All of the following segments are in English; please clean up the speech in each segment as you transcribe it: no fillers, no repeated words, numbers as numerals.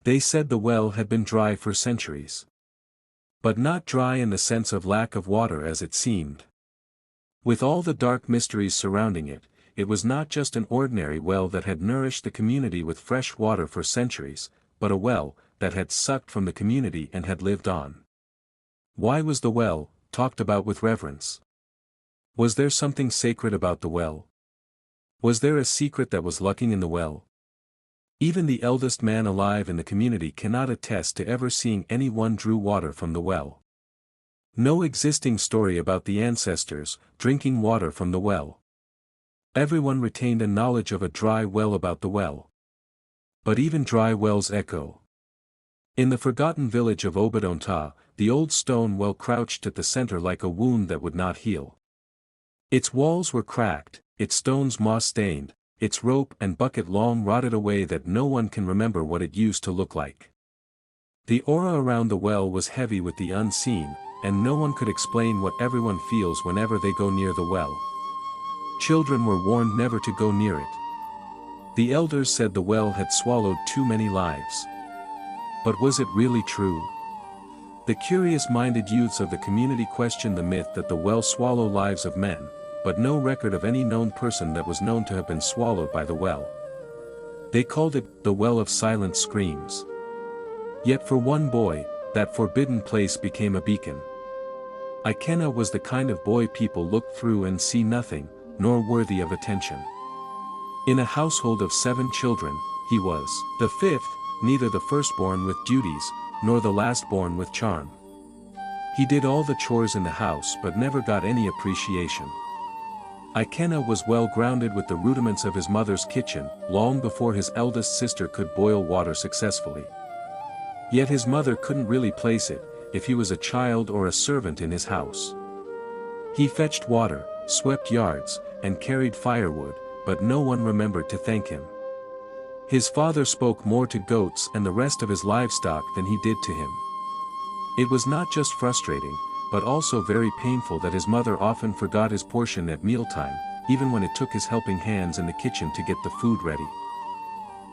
They said the well had been dry for centuries. But not dry in the sense of lack of water as it seemed. With all the dark mysteries surrounding it, it was not just an ordinary well that had nourished the community with fresh water for centuries, but a well that had sucked from the community and had lived on. Why was the well talked about with reverence? Was there something sacred about the well? Was there a secret that was lurking in the well? Even the eldest man alive in the community cannot attest to ever seeing anyone drew water from the well. No existing story about the ancestors drinking water from the well. Everyone retained a knowledge of a dry well about the well. But even dry wells echo. In the forgotten village of Obadonta, the old stone well crouched at the center like a wound that would not heal. Its walls were cracked, its stones moss-stained, its rope and bucket long rotted away that no one can remember what it used to look like. The aura around the well was heavy with the unseen, and no one could explain what everyone feels whenever they go near the well. Children were warned never to go near it. The elders said the well had swallowed too many lives. But was it really true? The curious-minded youths of the community questioned the myth that the well swallow lives of men, but no record of any known person that was known to have been swallowed by the well. They called it the Well of Silent Screams. Yet for one boy, that forbidden place became a beacon. Ikenna was the kind of boy people look through and see nothing, nor worthy of attention. In a household of 7 children, he was the 5th, neither the firstborn with duties, nor the lastborn with charm. He did all the chores in the house but never got any appreciation. Ikenna was well grounded with the rudiments of his mother's kitchen, long before his eldest sister could boil water successfully. Yet his mother couldn't really place it, if he was a child or a servant in his house. He fetched water, swept yards, and carried firewood, but no one remembered to thank him. His father spoke more to goats and the rest of his livestock than he did to him. It was not just frustrating, but also very painful that his mother often forgot his portion at mealtime, even when it took his helping hands in the kitchen to get the food ready.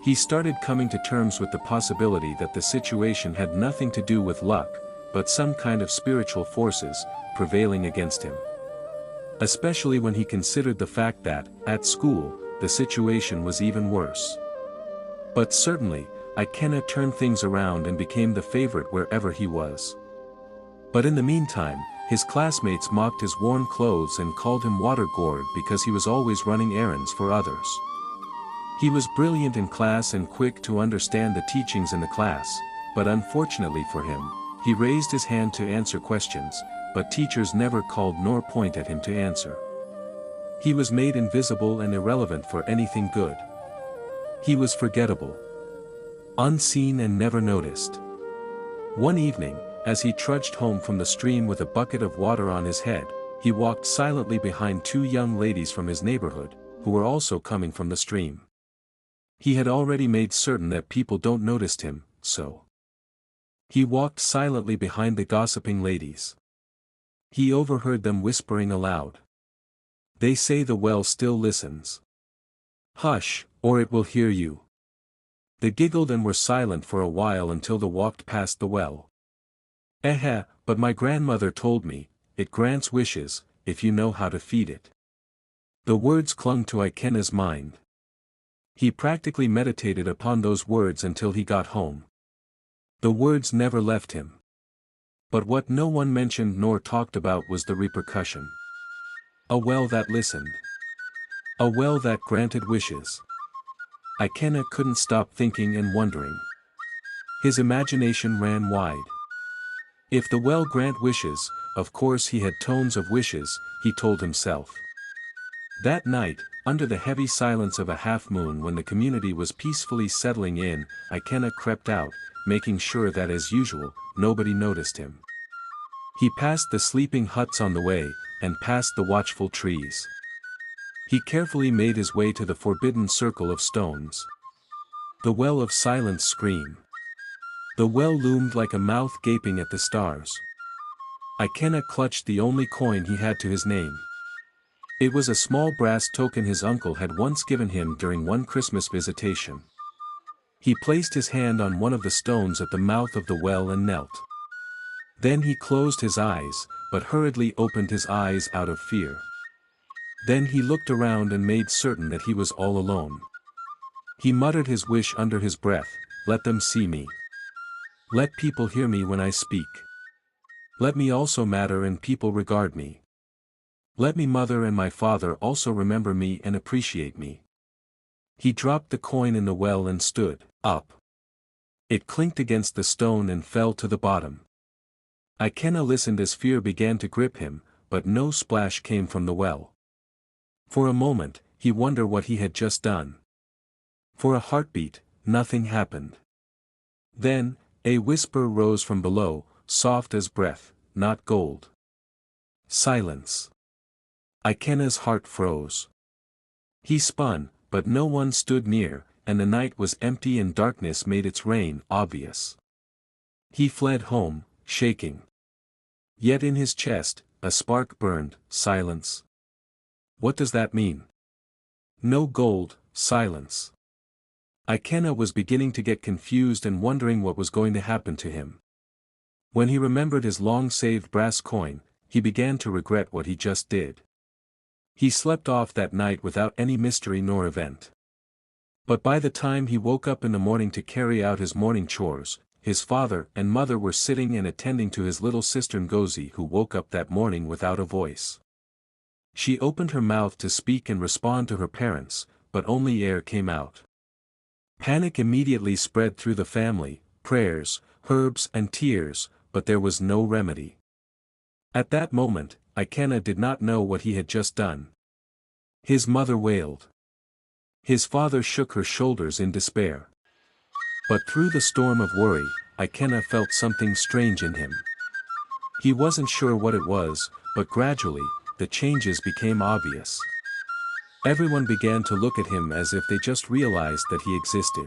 He started coming to terms with the possibility that the situation had nothing to do with luck, but some kind of spiritual forces prevailing against him. Especially when he considered the fact that, at school, the situation was even worse. But certainly, Ikenna turned things around and became the favorite wherever he was. But in the meantime, his classmates mocked his worn clothes and called him water-gourd because he was always running errands for others. He was brilliant in class and quick to understand the teachings in the class, but unfortunately for him, he raised his hand to answer questions, but teachers never called nor pointed at him to answer. He was made invisible and irrelevant for anything good. He was forgettable. Unseen and never noticed. One evening, as he trudged home from the stream with a bucket of water on his head, he walked silently behind 2 young ladies from his neighborhood, who were also coming from the stream. He had already made certain that people don't notice him, so he walked silently behind the gossiping ladies. He overheard them whispering aloud. "They say the well still listens. Hush, or it will hear you." They giggled and were silent for a while until they walked past the well. But my grandmother told me, it grants wishes, if you know how to feed it." The words clung to Ikenna's mind. He practically meditated upon those words until he got home. The words never left him. But what no one mentioned nor talked about was the repercussion. A well that listened. A well that granted wishes. Ikenna couldn't stop thinking and wondering. His imagination ran wide. If the well grant wishes, of course he had tones of wishes, he told himself. That night, under the heavy silence of a half-moon when the community was peacefully settling in, Ikenna crept out, making sure that as usual, nobody noticed him. He passed the sleeping huts on the way, and past the watchful trees. He carefully made his way to the forbidden circle of stones. The Well of Silence scream. The well loomed like a mouth gaping at the stars. Ikena clutched the only coin he had to his name. It was a small brass token his uncle had once given him during one Christmas visitation. He placed his hand on one of the stones at the mouth of the well and knelt. Then he closed his eyes, but hurriedly opened his eyes out of fear. Then he looked around and made certain that he was all alone. He muttered his wish under his breath, "Let them see me. Let people hear me when I speak. Let me also matter and people regard me. Let me mother and my father also remember me and appreciate me." He dropped the coin in the well and stood up. It clinked against the stone and fell to the bottom. Ikena listened as fear began to grip him, but no splash came from the well. For a moment, he wondered what he had just done. For a heartbeat, nothing happened. Then, a whisper rose from below, soft as breath, not gold. Silence. Ikena's heart froze. He spun, but no one stood near, and the night was empty and darkness made its reign obvious. He fled home, shaking. Yet in his chest, a spark burned. Silence. What does that mean? No gold, silence. Ikena was beginning to get confused and wondering what was going to happen to him. When he remembered his long-saved brass coin, he began to regret what he just did. He slept off that night without any mystery nor event. But by the time he woke up in the morning to carry out his morning chores, his father and mother were sitting and attending to his little sister Ngozi, who woke up that morning without a voice. She opened her mouth to speak and respond to her parents, but only air came out. Panic immediately spread through the family, prayers, herbs and tears, but there was no remedy. At that moment, Ikena did not know what he had just done. His mother wailed. His father shook her shoulders in despair. But through the storm of worry, Ikena felt something strange in him. He wasn't sure what it was, but gradually, the changes became obvious. Everyone began to look at him as if they just realized that he existed.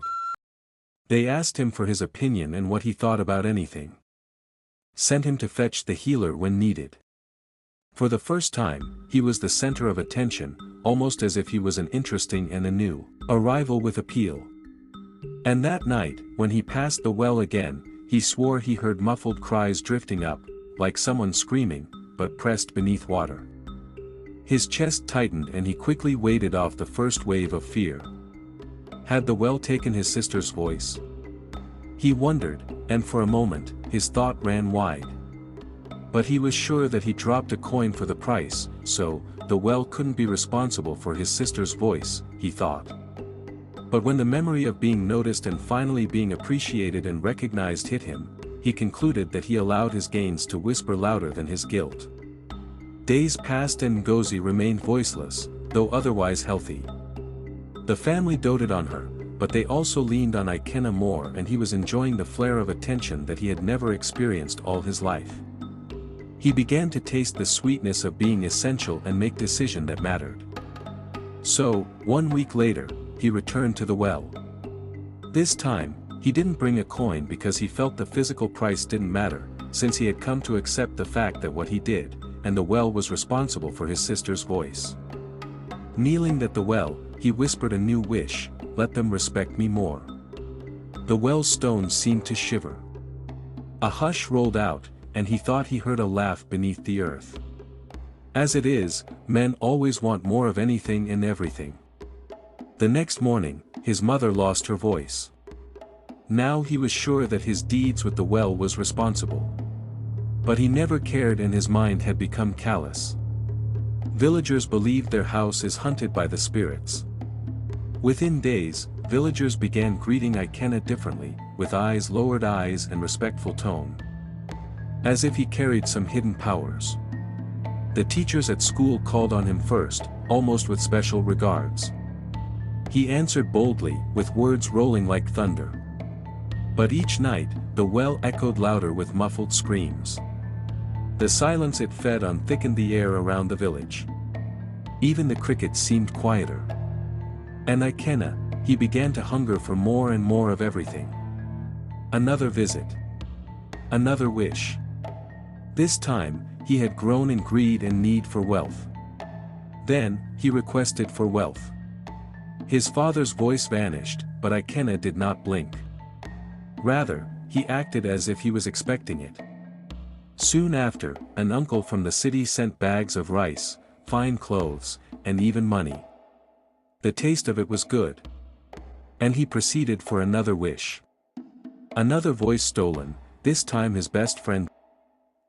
They asked him for his opinion and what he thought about anything. Sent him to fetch the healer when needed. For the first time, he was the center of attention, almost as if he was an interesting and a new arrival with appeal. And that night, when he passed the well again, he swore he heard muffled cries drifting up, like someone screaming, but pressed beneath water. His chest tightened and he quickly waded off the first wave of fear. Had the well taken his sister's voice? He wondered, and for a moment, his thought ran wide. But he was sure that he dropped a coin for the price, so, the well couldn't be responsible for his sister's voice, he thought. But when the memory of being noticed and finally being appreciated and recognized hit him, he concluded that he allowed his gains to whisper louder than his guilt. Days passed and Ngozi remained voiceless, though otherwise healthy. The family doted on her, but they also leaned on Ikena more, and he was enjoying the flare of attention that he had never experienced all his life. He began to taste the sweetness of being essential and make decisions that mattered. So, 1 week later, he returned to the well. This time, he didn't bring a coin because he felt the physical price didn't matter, since he had come to accept the fact that what he did, and the well was responsible for his sister's voice. Kneeling at the well, he whispered a new wish, "Let them respect me more." The well's stones seemed to shiver. A hush rolled out, and he thought he heard a laugh beneath the earth. As it is, men always want more of anything and everything. The next morning, his mother lost her voice. Now he was sure that his deeds with the well was responsible. But he never cared and his mind had become callous. Villagers believed their house is hunted by the spirits. Within days, villagers began greeting Ikena differently, with lowered eyes and respectful tone. As if he carried some hidden powers. The teachers at school called on him first, almost with special regards. He answered boldly, with words rolling like thunder. But each night, the well echoed louder with muffled screams. The silence it fed on thickened the air around the village. Even the crickets seemed quieter. And he began to hunger for more and more of everything. Another visit. Another wish. This time, he had grown in greed and need for wealth. Then, he requested for wealth. His father's voice vanished, but Ikenna did not blink. Rather, he acted as if he was expecting it. Soon after, an uncle from the city sent bags of rice, fine clothes, and even money. The taste of it was good. And he proceeded for another wish. Another voice stolen, this time his best friend.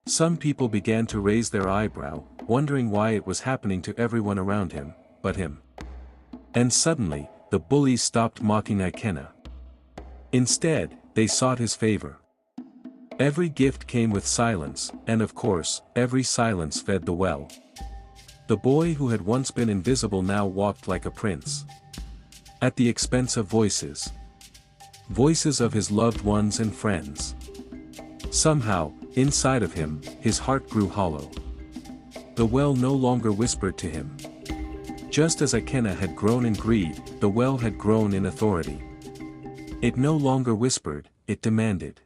Some people began to raise their eyebrow, wondering why it was happening to everyone around him, but him. And suddenly, the bullies stopped mocking Ikenna. Instead, they sought his favor. Every gift came with silence, and of course, every silence fed the well. The boy who had once been invisible now walked like a prince. At the expense of voices. Voices of his loved ones and friends. Somehow, inside of him, his heart grew hollow. The well no longer whispered to him. Just as Ikenna had grown in greed, the well had grown in authority. It no longer whispered, it demanded.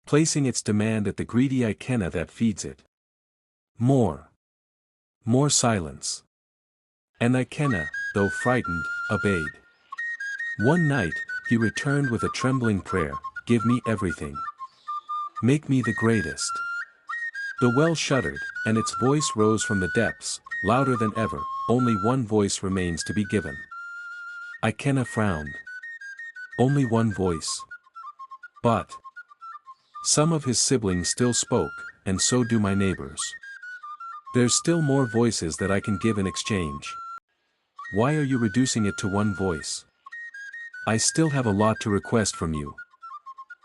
Placing its demand at the greedy Ikenna that feeds it. More. More silence. And Ikenna, though frightened, obeyed. One night, he returned with a trembling prayer, "Give me everything. Make me the greatest." The well shuddered, and its voice rose from the depths, louder than ever. Only one voice remains to be given. Ikenna frowned. Only one voice. But some of his siblings still spoke, and so do my neighbors. There's still more voices that I can give in exchange. Why are you reducing it to one voice? I still have a lot to request from you.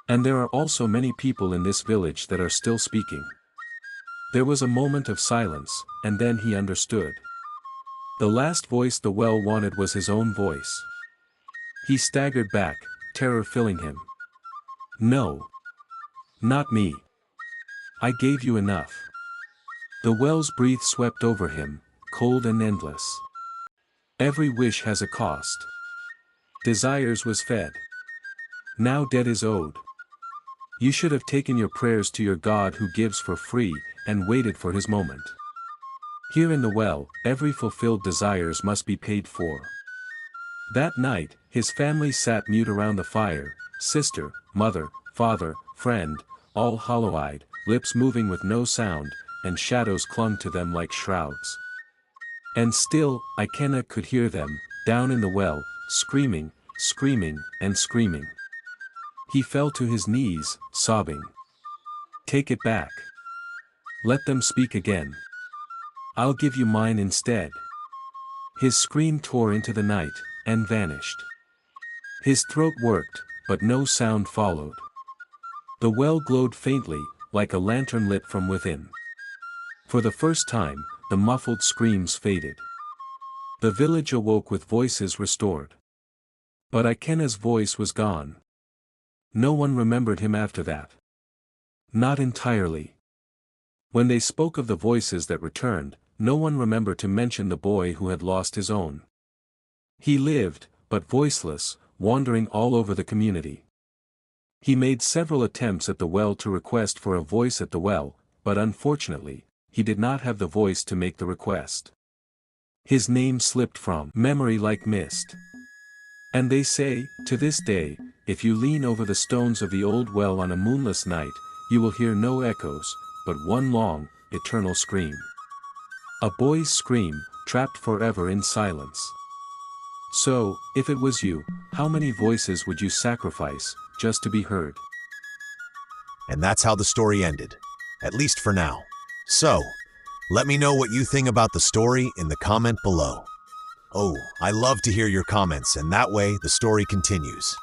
And there are also many people in this village that are still speaking. There was a moment of silence, and then he understood. The last voice the well wanted was his own voice. He staggered back, terror filling him. No. Not me. I gave you enough. The well's breath swept over him, cold and endless. Every wish has a cost. Desires was fed. Now debt is owed. You should have taken your prayers to your God who gives for free, and waited for his moment. Here in the well, every fulfilled desires must be paid for. That night, his family sat mute around the fire, sister, mother, father, friend, all hollow-eyed, lips moving with no sound, and shadows clung to them like shrouds. And still, Ikenna could hear them, down in the well, screaming, screaming, and screaming. He fell to his knees, sobbing. Take it back. Let them speak again. I'll give you mine instead. His scream tore into the night, and vanished. His throat worked, but no sound followed. The well glowed faintly, like a lantern lit from within. For the first time, the muffled screams faded. The village awoke with voices restored. But Ikenna's voice was gone. No one remembered him after that. Not entirely. When they spoke of the voices that returned, no one remembered to mention the boy who had lost his own. He lived, but voiceless, wandering all over the community. He made several attempts at the well to request for a voice at the well, but unfortunately, he did not have the voice to make the request. His name slipped from memory like mist. And they say, to this day, if you lean over the stones of the old well on a moonless night, you will hear no echoes, but one long, eternal scream. A boy's scream, trapped forever in silence. So, if it was you, how many voices would you sacrifice, just to be heard? And that's how the story ended. At least for now. So, let me know what you think about the story in the comment below. Oh, I love to hear your comments, and that way the story continues.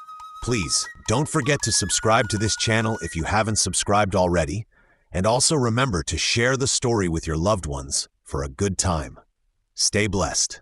Please, don't forget to subscribe to this channel if you haven't subscribed already, and also remember to share the story with your loved ones for a good time. Stay blessed.